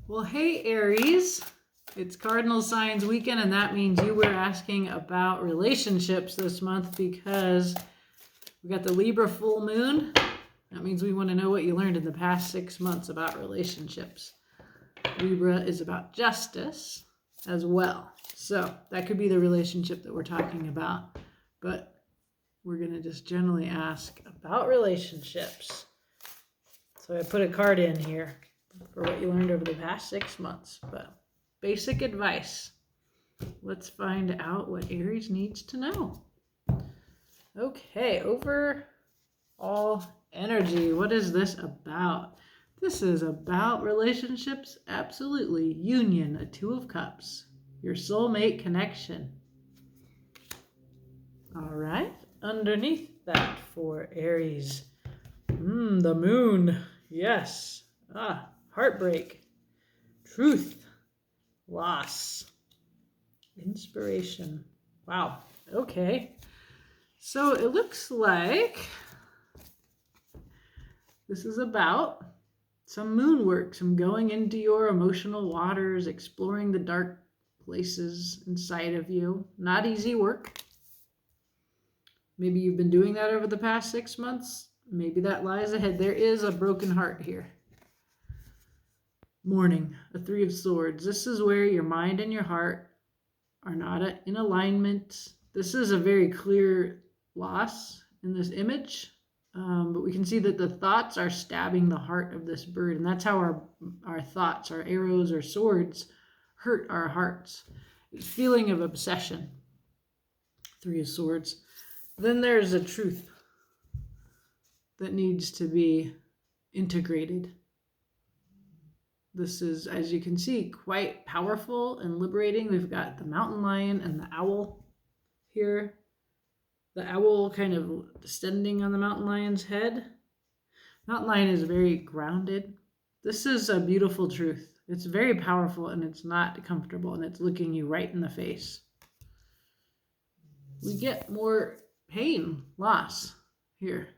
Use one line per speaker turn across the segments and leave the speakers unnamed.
Well, hey, Aries. It's Cardinal Signs weekend, and that means you were asking about relationships this month because we got the Libra full moon. That means we want to know what you learned in the past 6 months about relationships. Libra is about justice as well. So that could be the relationship that we're talking about. But we're going to just generally ask about relationships. So I put a card in here for what you learned over the past 6 months. But basic advice. Let's find out what Aries needs to know. Okay, overall energy. What is this about? This is about relationships, absolutely. Union, a Two of Cups. Your soulmate connection. All right, underneath that for Aries. The moon. Yes. Heartbreak. Truth. Loss. Inspiration. Wow. Okay. So it looks like this is about some moon work, some going into your emotional waters, exploring the dark places inside of you. Not easy work. Maybe you've been doing that over the past 6 months. Maybe that lies ahead. There is a broken heart here. Mourning, a Three of Swords. This is where your mind and your heart are not in alignment. This is a very clear loss in this image, but we can see that the thoughts are stabbing the heart of this bird, and that's how our thoughts, our arrows or swords, hurt our hearts. It's feeling of obsession. Three of Swords. Then there's a truth that needs to be integrated. This is, as you can see, quite powerful and liberating. We've got the mountain lion and the owl here. The owl kind of descending on the mountain lion's head. Mountain lion is very grounded. This is a beautiful truth. It's very powerful and it's not comfortable and it's looking you right in the face. We get more pain, loss here.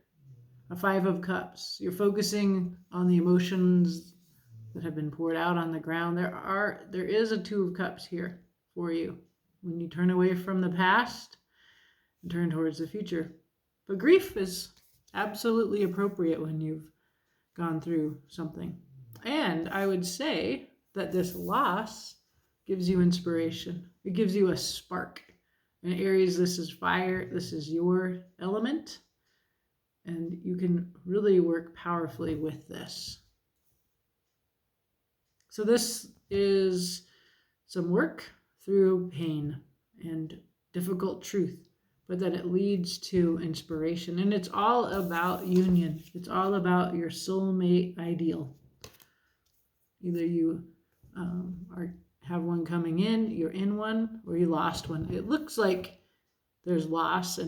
A Five of Cups. You're focusing on the emotions that have been poured out on the ground. There is a Two of Cups here for you when you turn away from the past and turn towards the future. But grief is absolutely appropriate when you've gone through something. And I would say that this loss gives you inspiration. It gives you a spark. In Aries, this is fire. This is your element. And you can really work powerfully with this. So this is some work through pain and difficult truth, but that it leads to inspiration. And it's all about union. It's all about your soulmate ideal. Either you have one coming in, you're in one, or you lost one. It looks like there's loss,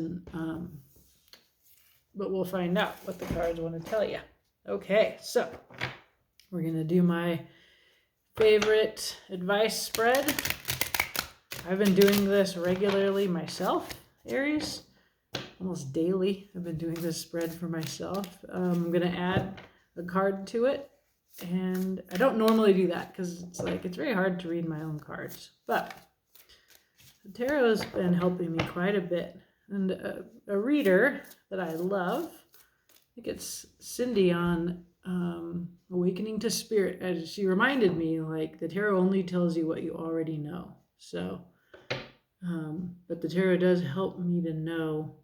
but we'll find out what the cards want to tell you. Okay, so we're going to do my favorite advice spread. I've been doing this regularly myself, Aries, almost daily. I've been doing this spread for myself. I'm going to add a card to it, and I don't normally do that because it's very hard to read my own cards, but the tarot has been helping me quite a bit. And a reader that I love, I think it's Cindy on Awakening to Spirit, as she reminded me, the tarot only tells you what you already know. So, but the tarot does help me to know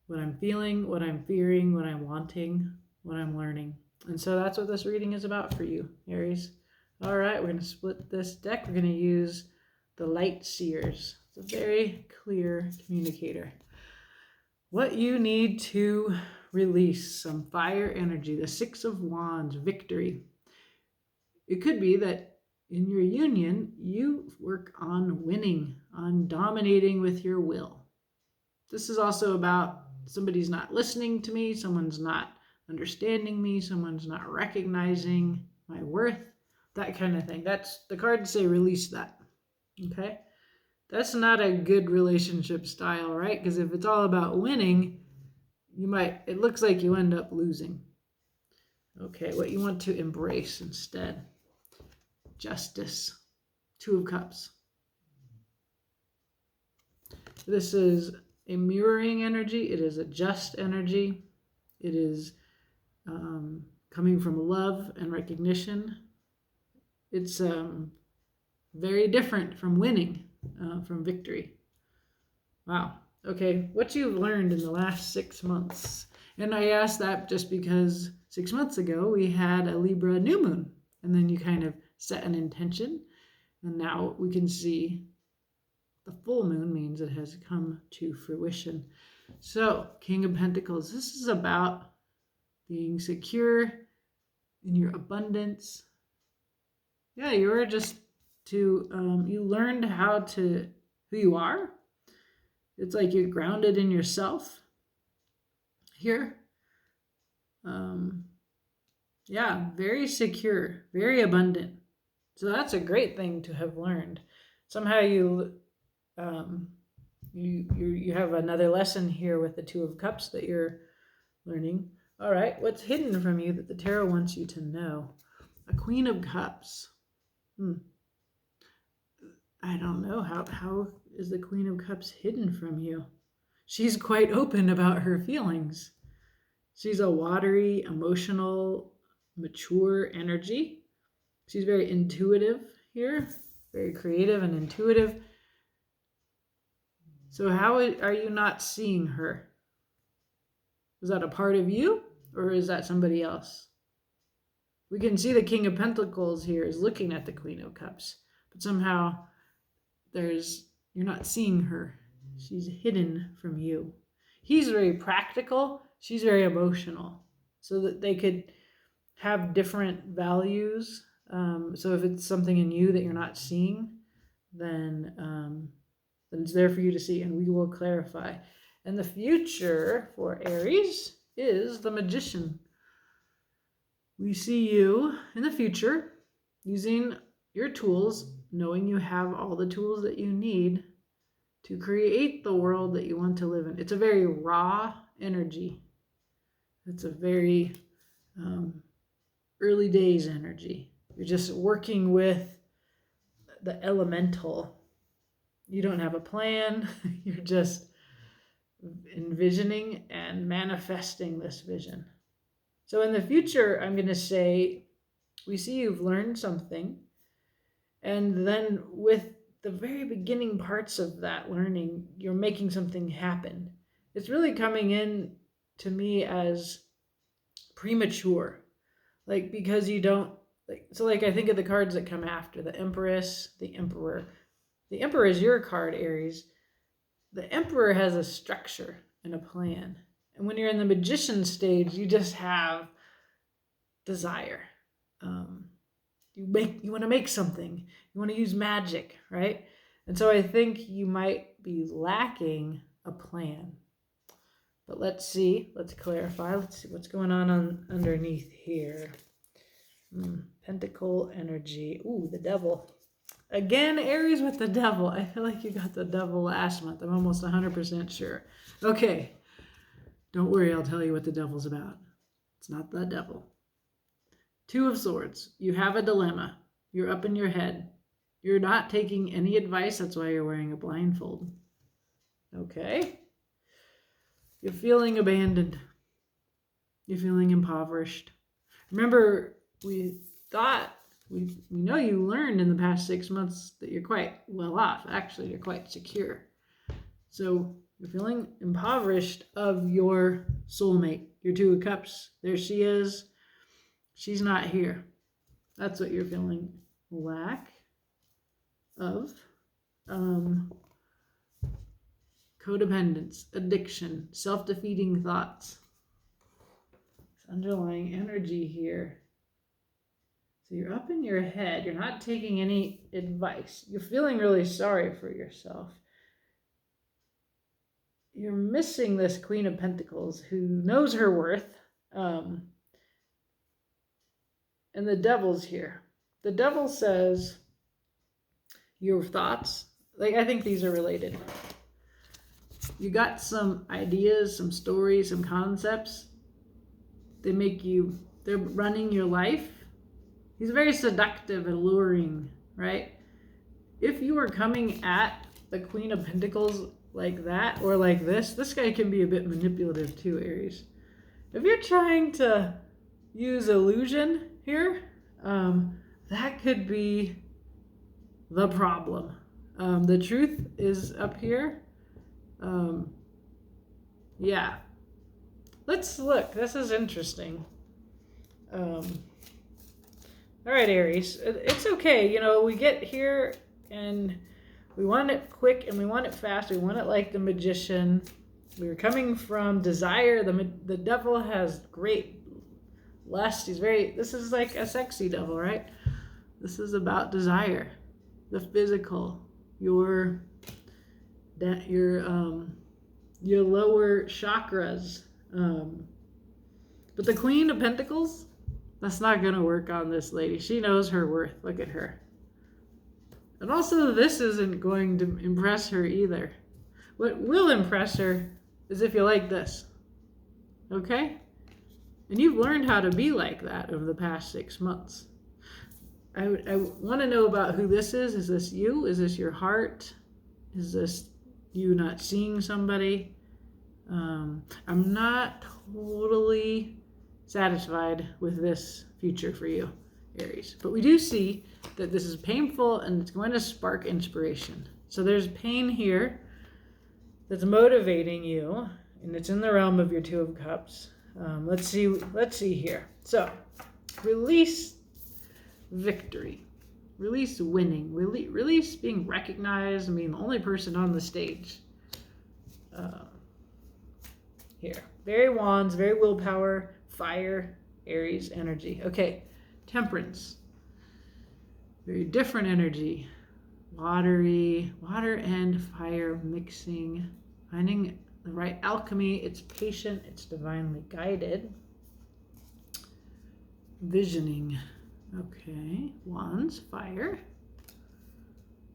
what I'm feeling, what I'm fearing, what I'm wanting, what I'm learning. And so that's what this reading is about for you, Aries. All right, we're going to split this deck. We're going to use the Light Seers. It's a very clear communicator. What you need to release, some fire energy, the Six of Wands, victory. It could be that in your union, you work on winning, on dominating with your will. This is also about somebody's not listening to me, someone's not understanding me, someone's not recognizing my worth, that kind of thing. That's the cards say release that. Okay? That's not a good relationship style, right? Because if it's all about winning, it looks like you end up losing. Okay, what you want to embrace instead. justice, Two of Cups. This is a mirroring energy. It is a just energy. It is coming from love and recognition. It's very different from winning, from victory. Wow. Okay, what you've learned in the last 6 months. And I asked that just because 6 months ago we had a Libra new moon, and then you kind of set an intention, and now we can see the full moon means it has come to fruition. So, King of Pentacles, this is about being secure in your abundance. Yeah, you're just you learned who you are. It's like you're grounded in yourself here. Yeah, very secure, very abundant. So that's a great thing to have learned. Somehow you have another lesson here with the Two of Cups that you're learning. All right, what's hidden from you that the tarot wants you to know? A Queen of Cups. I don't know. How is the Queen of Cups hidden from you? She's quite open about her feelings. She's a watery, emotional, mature energy. She's very intuitive here, very creative and intuitive. So how are you not seeing her? Is that a part of you, or is that somebody else? We can see the King of Pentacles here is looking at the Queen of Cups, but somehow you're not seeing her. She's hidden from you. He's very practical. She's very emotional, so that they could have different values. So if it's something in you that you're not seeing, then it's there for you to see, and we will clarify. And the future for Aries is the Magician. We see you in the future using your tools, knowing you have all the tools that you need to create the world that you want to live in. It's a very raw energy. It's a very early days energy. You're just working with the elemental. You don't have a plan. You're just envisioning and manifesting this vision. So in the future, I'm going to say, we see you've learned something. And then with the very beginning parts of that learning, you're making something happen. It's really coming in to me as premature. Like, because you don't, I think of the cards that come after: the Empress, the Emperor. The Emperor is your card, Aries. The Emperor has a structure and a plan. And when you're in the Magician stage, you just have desire. You want to make something. You want to use magic, right? And so I think you might be lacking a plan. But let's see. Let's clarify. Let's see what's going on underneath here. Pentacle energy. Ooh, the Devil. Again, Aries with the Devil. I feel like you got the Devil last month. I'm almost 100% sure. Okay. Don't worry, I'll tell you what the Devil's about. It's not the Devil. Two of Swords. You have a dilemma. You're up in your head. You're not taking any advice. That's why you're wearing a blindfold. Okay. You're feeling abandoned. You're feeling impoverished. Remember, we know you learned in the past 6 months that you're quite well off. Actually, you're quite secure. So you're feeling impoverished of your soulmate, your Two of Cups. There she is. She's not here. That's what you're feeling. Lack of codependence, addiction, self-defeating thoughts. This underlying energy here. So you're up in your head. You're not taking any advice. You're feeling really sorry for yourself. You're missing this Queen of Pentacles who knows her worth. And the Devil's here. The Devil says your thoughts. I think these are related. You got some ideas, some stories, some concepts. They're running your life. He's very seductive and alluring, right? If you are coming at the Queen of Pentacles like that or like this guy can be a bit manipulative too, Aries. If you're trying to use illusion here, that could be the problem. The truth is up here. Yeah. Let's look. This is interesting. All right, Aries. It's okay. You know, we get here and we want it quick and we want it fast. We want it like the magician. We're coming from desire. The devil has great lust. This is like a sexy devil, right? This is about desire, the physical, your lower chakras. But the Queen of Pentacles, that's not going to work on this lady. She knows her worth. Look at her. And also, this isn't going to impress her either. What will impress her is if you like this. Okay? And you've learned how to be like that over the past 6 months. I want to know about who this is. Is this you? Is this your heart? Is this you not seeing somebody? I'm not totally satisfied with this future for you, Aries. But we do see that this is painful and it's going to spark inspiration. So there's pain here that's motivating you, and it's in the realm of your Two of Cups. Let's see here. So release victory, release winning, release being recognized. I mean, the only person on the stage. Here, very wands, very willpower, fire, Aries energy. Okay, Temperance, very different energy, water and fire mixing, finding the right alchemy. It's patient, it's divinely guided. Visioning. Okay, Wands, fire,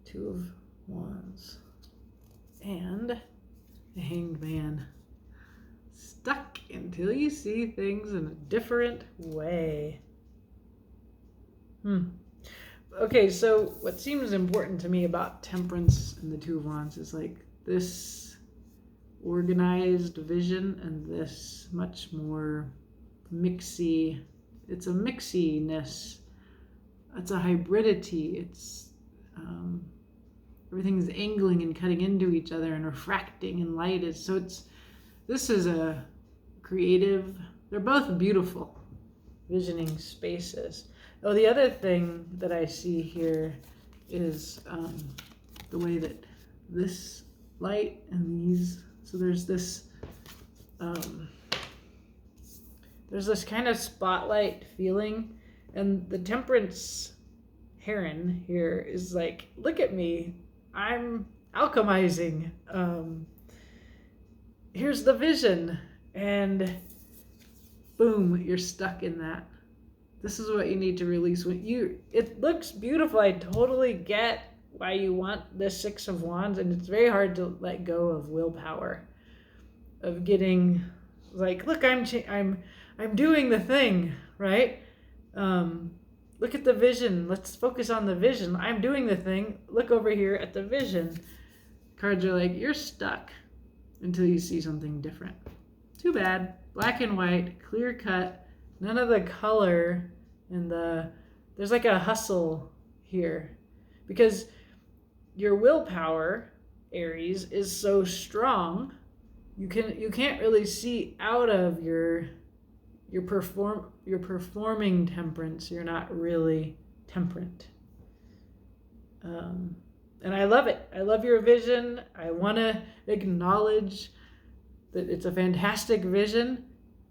Two of Wands, and the Hanged Man. Stuck until you see things in a different way. Okay, so what seems important to me about Temperance and the Two of Wands is like this organized vision and this much more mixy. It's a mixiness. It's a hybridity. It's everything's angling and cutting into each other and refracting, and light is so it's. This is a creative. They're both beautiful visioning spaces. Oh, the other thing that I see here is the way that this light and these. So there's this kind of spotlight feeling, and the Temperance Heron here is like, look at me, I'm alchemizing. Here's the vision, and boom, you're stuck in that. This is what you need to release. It looks beautiful. I totally get why you want the Six of Wands, and it's very hard to let go of willpower, of getting like, look, I'm doing the thing, right? Look at the vision. Let's focus on the vision. I'm doing the thing. Look over here at the vision. Cards are like, you're stuck until you see something different. Too bad. Black and white, clear cut, none of the color, and there's like a hustle here because your willpower, Aries, is so strong. You can't really see out of your performing temperance. You're not really temperate. And I love it. I love your vision. I want to acknowledge that it's a fantastic vision,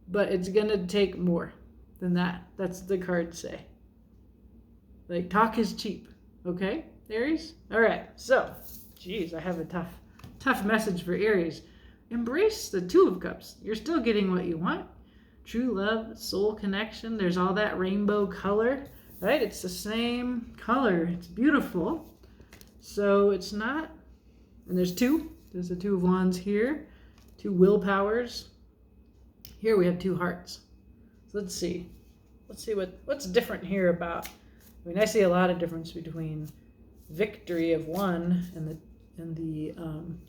but it's going to take more than that. That's what the cards say. Like, talk is cheap. Okay, Aries? All right. So, geez, I have a tough message for Aries. Embrace the Two of Cups. You're still getting what you want. True love, soul connection. There's all that rainbow color, right? It's the same color. It's beautiful. So it's not, and there's two. There's the Two of Wands here, two willpowers. Here we have two hearts. So let's see what's different here about I mean, I see a lot of difference between victory of one and the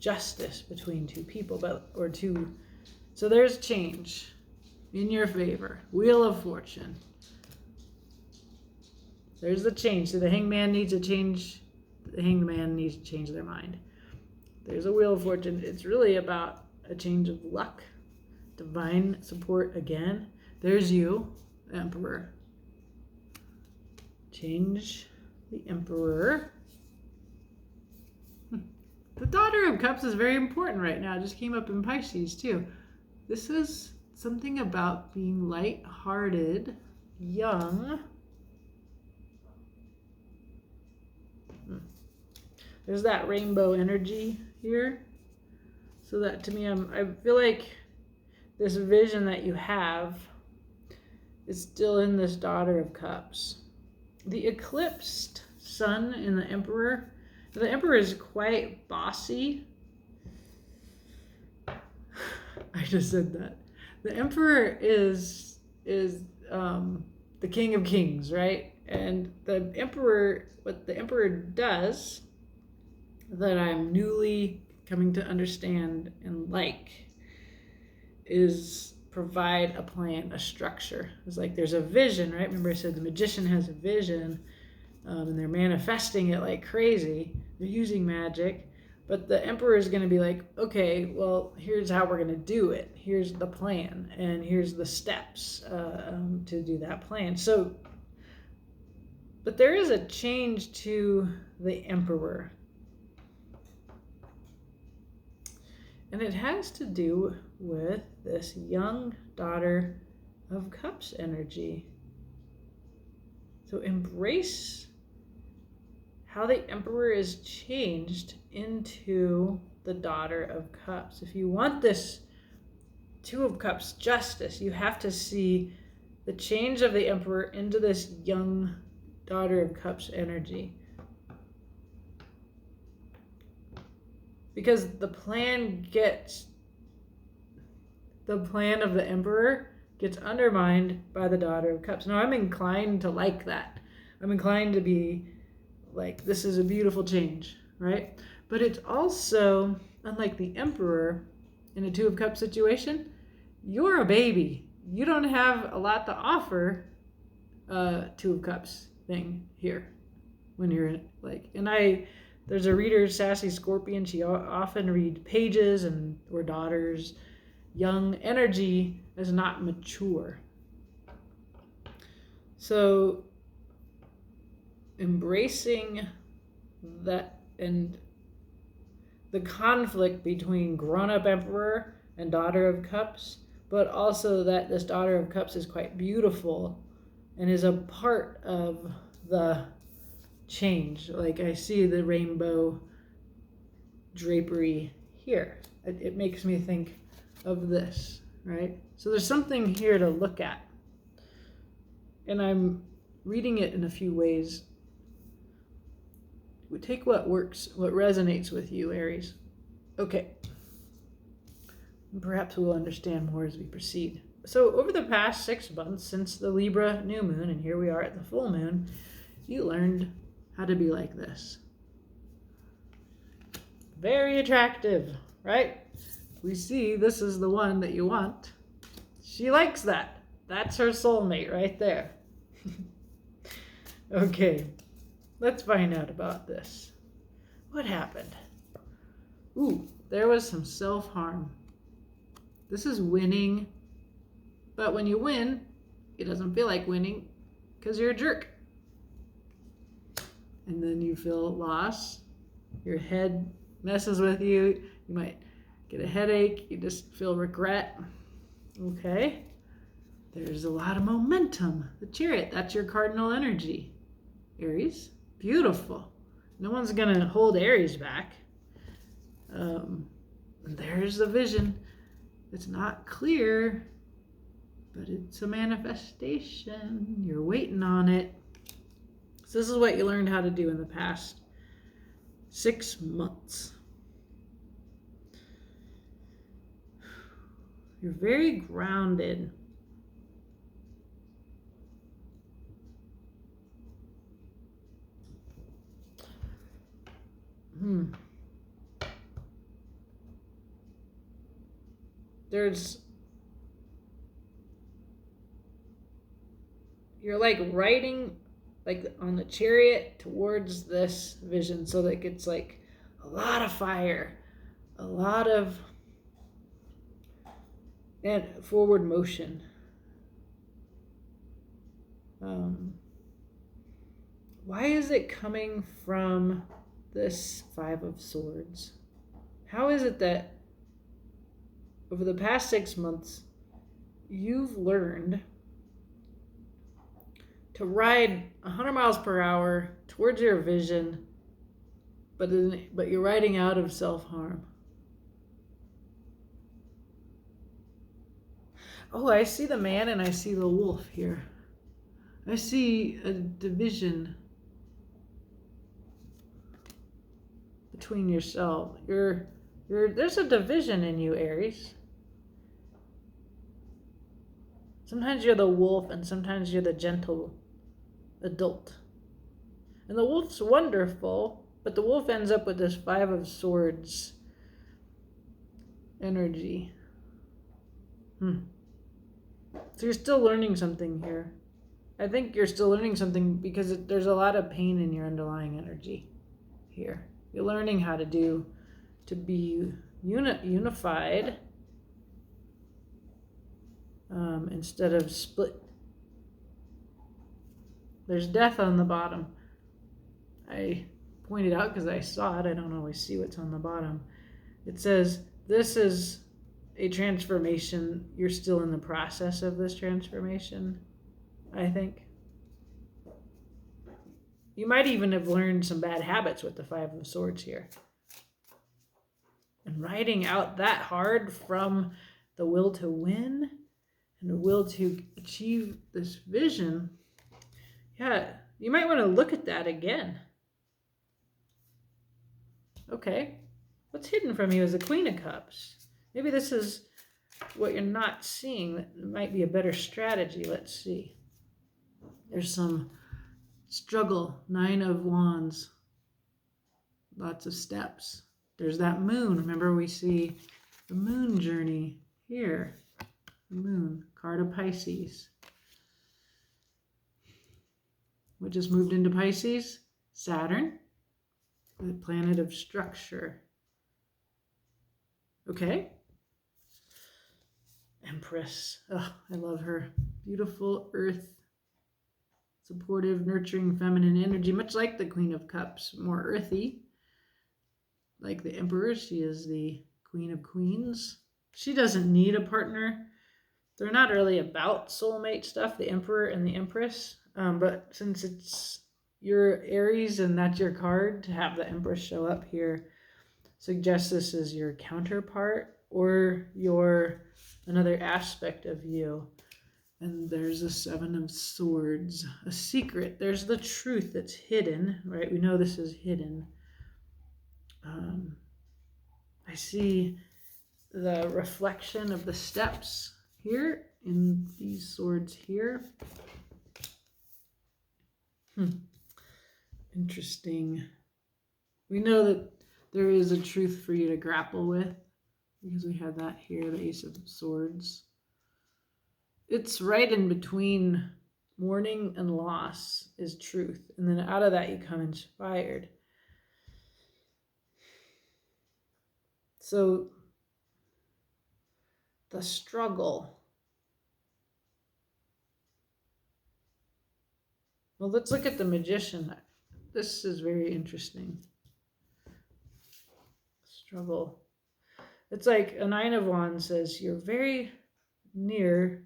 justice between two people, or two. So there's change in your favor. Wheel of Fortune. There's the change. So the hangman needs to change. The hanged man needs to change their mind. There's a Wheel of Fortune. It's really about a change of luck, divine support again. There's you, the Emperor. Change the Emperor. The Daughter of Cups is very important right now. It just came up in Pisces too. This is something about being light-hearted, young. There's that rainbow energy here. So that to me, I feel like this vision that you have is still in this Daughter of Cups. The eclipsed sun in the Emperor. The Emperor is quite bossy. I just said that. The Emperor is the King of Kings, right? And the Emperor, what the Emperor does, that I'm newly coming to understand and like, is provide a plan, a structure. It's like there's a vision, right? Remember I said the magician has a vision, and they're manifesting it like crazy. They're using magic, but the Emperor is going to be like, okay, well, here's how we're going to do it. Here's the plan, and here's the steps to do that plan. So, but there is a change to the Emperor. And it has to do with this young Daughter of Cups energy. So embrace how the Emperor is changed into the Daughter of Cups. If you want this Two of Cups justice, you have to see the change of the Emperor into this young Daughter of Cups energy. Because the plan of the Emperor gets undermined by the Daughter of Cups. Now, I'm inclined to like that. I'm inclined to be like, this is a beautiful change, right? But it's also, unlike the Emperor, in a Two of Cups situation, you're a baby. You don't have a lot to offer Two of Cups thing here. When you're like, there's a reader, Sassy Scorpion. She often read pages or daughters. Young energy is not mature. So embracing that and the conflict between grown-up Emperor and Daughter of Cups, but also that this Daughter of Cups is quite beautiful and is a part of the change. Like I see the rainbow drapery here. It makes me think of this, right? So there's something here to look at. And I'm reading it in a few ways. We take what works, what resonates with you, Aries. Okay. And perhaps we'll understand more as we proceed. So over the past 6 months since the Libra new moon, and here we are at the full moon, you learned how to be like this. Very attractive, right? We see this is the one that you want. She likes that. That's her soulmate right there. Okay, let's find out about this. What happened? Ooh, there was some self-harm. This is winning, but when you win, it doesn't feel like winning because you're a jerk. And then you feel loss. Your head messes with you. You might get a headache. You just feel regret. Okay. There's a lot of momentum. The Chariot, that's your cardinal energy. Aries, beautiful. No one's going to hold Aries back. There's the vision. It's not clear, but it's a manifestation. You're waiting on it. So this is what you learned how to do in the past 6 months. You're very grounded. You're like riding like on the chariot towards this vision, so that it's like a lot of fire, a lot of and forward motion. Why is it coming from this Five of Swords? How is it that over the past 6 months you've learned to ride 100 miles per hour towards your vision, but you're riding out of self-harm? Oh, I see the man and I see the wolf here. I see a division between yourself. There's a division in you, Aries. Sometimes you're the wolf and sometimes you're the gentle adult. And the wolf's wonderful, but the wolf ends up with this Five of Swords energy. So you're still learning something here. I think you're still learning something because there's a lot of pain in your underlying energy here. You're learning how to be unified instead of split. There's death on the bottom. I pointed out because I saw it. I don't always see what's on the bottom. It says, this is a transformation. You're still in the process of this transformation, I think. You might even have learned some bad habits with the Five of Swords here. And riding out that hard from the will to win and the will to achieve this vision, yeah, you might want to look at that again. Okay, what's hidden from you is the Queen of Cups. Maybe this is what you're not seeing. That might be a better strategy. Let's see. There's some struggle. Nine of Wands. Lots of steps. There's that moon. Remember, we see the moon journey here. The moon, card of Pisces. What just moved into Pisces? Saturn, the planet of structure. Okay. Empress. Oh, I love her. Beautiful earth. Supportive, nurturing, feminine energy, much like the Queen of Cups, more earthy. Like the Emperor, she is the Queen of Queens. She doesn't need a partner. They're not really about soulmate stuff, the Emperor and the Empress. But since it's your Aries and that's your card, to have the Empress show up here suggests this is your counterpart or another aspect of you. And there's a Seven of Swords, a secret. There's the truth that's hidden, right? We know this is hidden. I see the reflection of the steps here in these swords here. Interesting. We know that there is a truth for you to grapple with because we have that here, the Ace of Swords. It's right in between mourning and loss is truth. And then out of that you come inspired. So the struggle. Well, let's look at the Magician. This is very interesting. Struggle. It's like a Nine of Wands says you're very near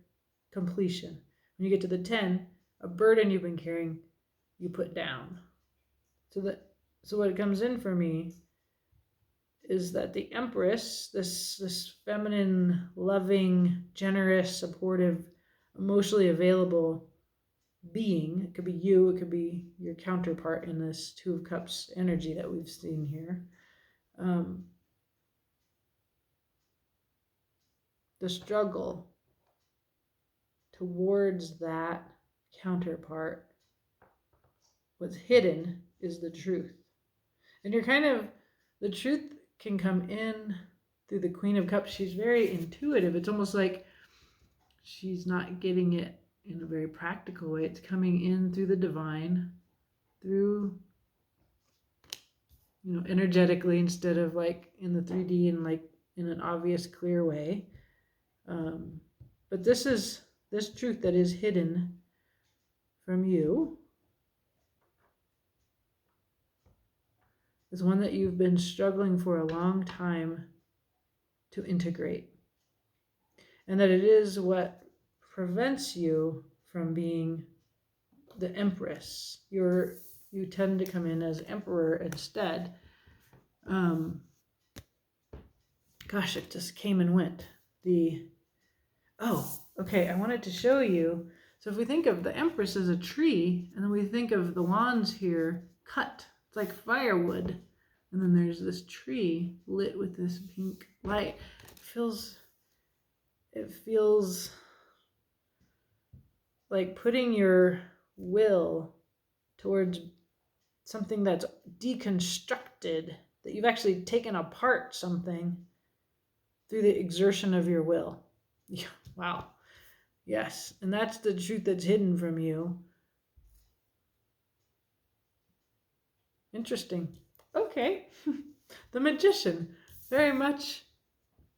completion. When you get to the 10, a burden you've been carrying, you put down. So what comes in for me is that the Empress, this feminine, loving, generous, supportive, emotionally available being, it could be you, it could be your counterpart in this Two of Cups energy that we've seen here. The struggle towards that counterpart, what's hidden is the truth. And you're kind of the truth can come in through the Queen of Cups. She's very intuitive. It's almost like she's not getting it in a very practical way. It's coming in through the divine, through, energetically, instead of like in the 3D and like in an obvious, clear way. But this truth that is hidden from you is one that you've been struggling for a long time to integrate. And that it is what prevents you from being the Empress. You tend to come in as Emperor instead. Gosh, it just came and went. Okay, I wanted to show you. So if we think of the Empress as a tree, and then we think of the wands here cut, it's like firewood. And then there's this tree lit with this pink light. It feels like putting your will towards something that's deconstructed, that you've actually taken apart something through the exertion of your will. Yeah, wow. Yes, and that's the truth that's hidden from you. Interesting. Okay. The Magician. Very much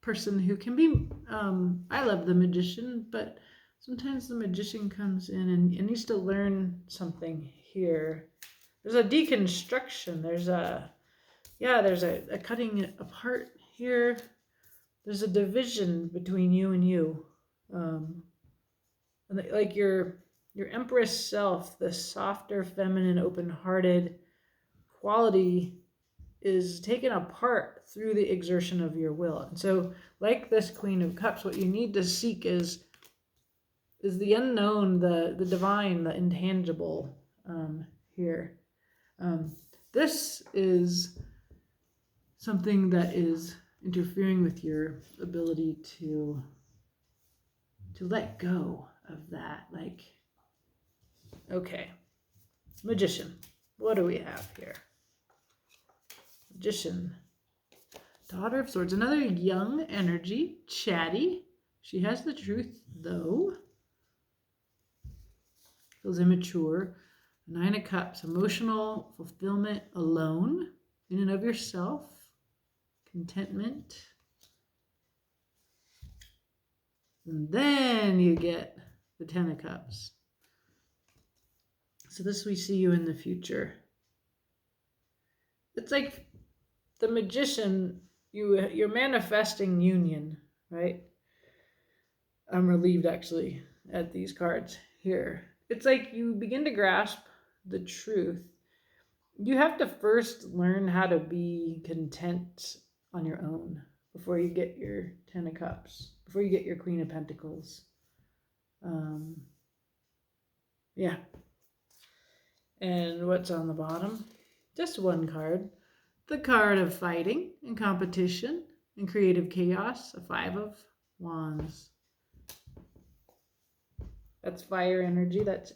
person who can be, I love the Magician, but sometimes the Magician comes in and needs to learn something here. There's a deconstruction. There's a cutting it apart here. There's a division between you and you. And like your Empress self, the softer, feminine, open-hearted quality is taken apart through the exertion of your will. And so, like this Queen of Cups, what you need to seek is the unknown, the divine, the intangible here. This is something that is interfering with your ability to let go of that. Like, okay, Magician. What do we have here? Magician. Daughter of Swords. Another young energy, chatty. She has the truth, though. Feels immature. Nine of Cups. Emotional fulfillment alone, in and of yourself. Contentment. And then you get the Ten of Cups. So this, we see you in the future. It's like the Magician, you're manifesting union, right? I'm relieved actually at these cards here. It's like you begin to grasp the truth. You have to first learn how to be content on your own before you get your Ten of Cups, before you get your Queen of Pentacles. Yeah. And what's on the bottom? Just one card. The card of fighting and competition and creative chaos, a Five of Wands. That's fire energy. That's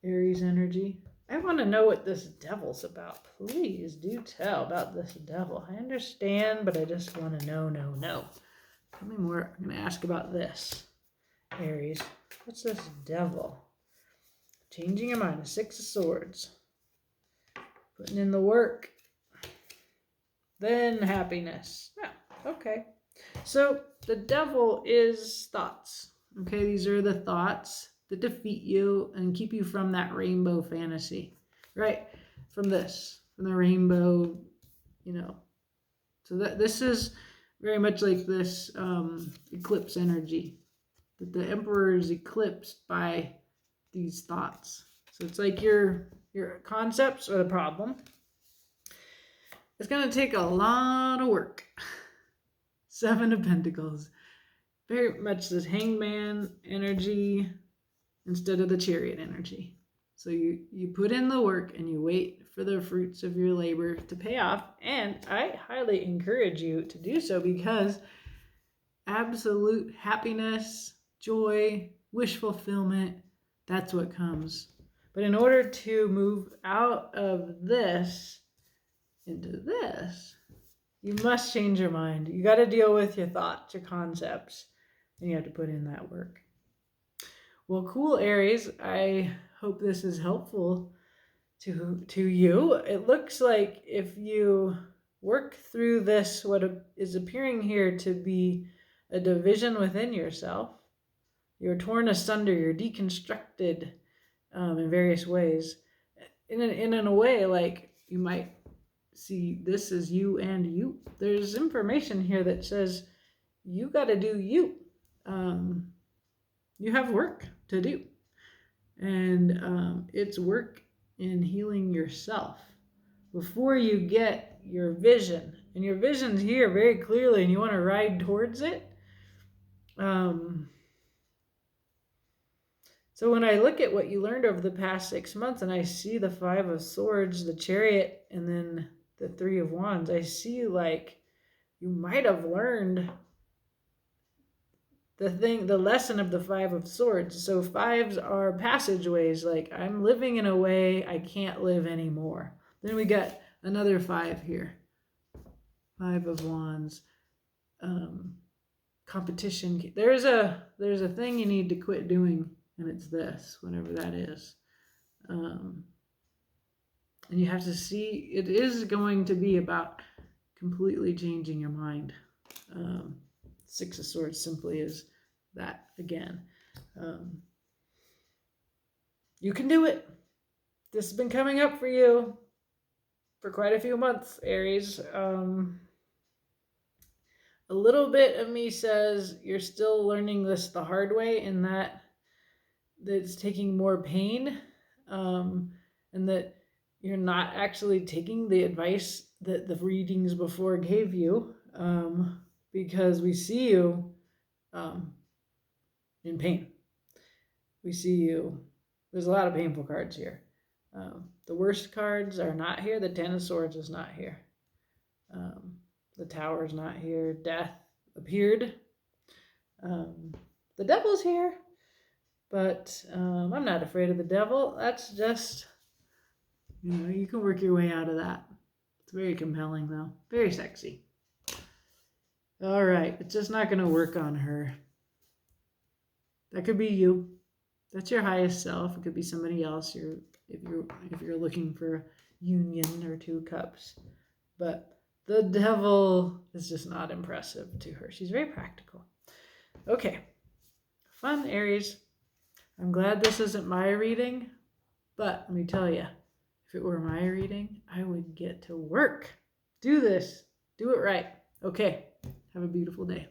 Aries energy. I want to know what this devil's about. Please do tell about this devil. I understand, but I just want to know. Tell me more. I'm going to ask about this. Aries. What's this devil? Changing your mind. 6 of Swords. Putting in the work. Then happiness. Yeah, okay. So the devil is thoughts. Okay, these are the thoughts that defeat you and keep you from that rainbow fantasy. Right? From the rainbow, So this is very much like this eclipse energy. That the Emperor is eclipsed by these thoughts. So it's like your concepts are the problem. It's going to take a lot of work. 7 of Pentacles. Very much this Hangman energy instead of the Chariot energy. So you put in the work and you wait for the fruits of your labor to pay off. And I highly encourage you to do so, because absolute happiness, joy, wish fulfillment, that's what comes. But in order to move out of this, into this, you must change your mind. You got to deal with your thoughts, your concepts, and you have to put in that work. Well, cool, Aries. I hope this is helpful to you. It looks like if you work through this, what is appearing here to be a division within yourself, you're torn asunder, you're deconstructed in various ways. In a way, like you might see this as you and you. There's information here that says you got to do you. You have work to do. And it's work in healing yourself before you get your vision. And your vision's here very clearly, and you want to ride towards it. So when I look at what you learned over the past 6 months, and I see the 5 of Swords, the Chariot, and then the 3 of Wands, I see like you might have learned the lesson of the 5 of Swords. So 5s are passageways, like I'm living in a way I can't live anymore. Then we got another 5 here. 5 of Wands. Competition. There's a thing you need to quit doing, and it's this, whatever that is. And you have to see, it is going to be about completely changing your mind. 6 of Swords simply is that again. You can do it. This has been coming up for you for quite a few months, Aries. A little bit of me says you're still learning this the hard way, in that it's taking more pain, and that you're not actually taking the advice that the readings before gave you, because we see you in pain. We see you. There's a lot of painful cards here. The worst cards are not here. The 10 of Swords is not here. The Tower is not here. Death appeared. The Devil's here, but I'm not afraid of the Devil. That's just, you can work your way out of that. It's very compelling, though. Very sexy. All right, it's just not going to work on her. That could be you. That's your highest self. It could be somebody else. If you're looking for union or 2 cups, but the Devil is just not impressive to her. She's very practical. Okay, fun, Aries. I'm glad this isn't my reading, but let me tell you, if it were my reading, I would get to work. Do this. Do it right. Okay, have a beautiful day.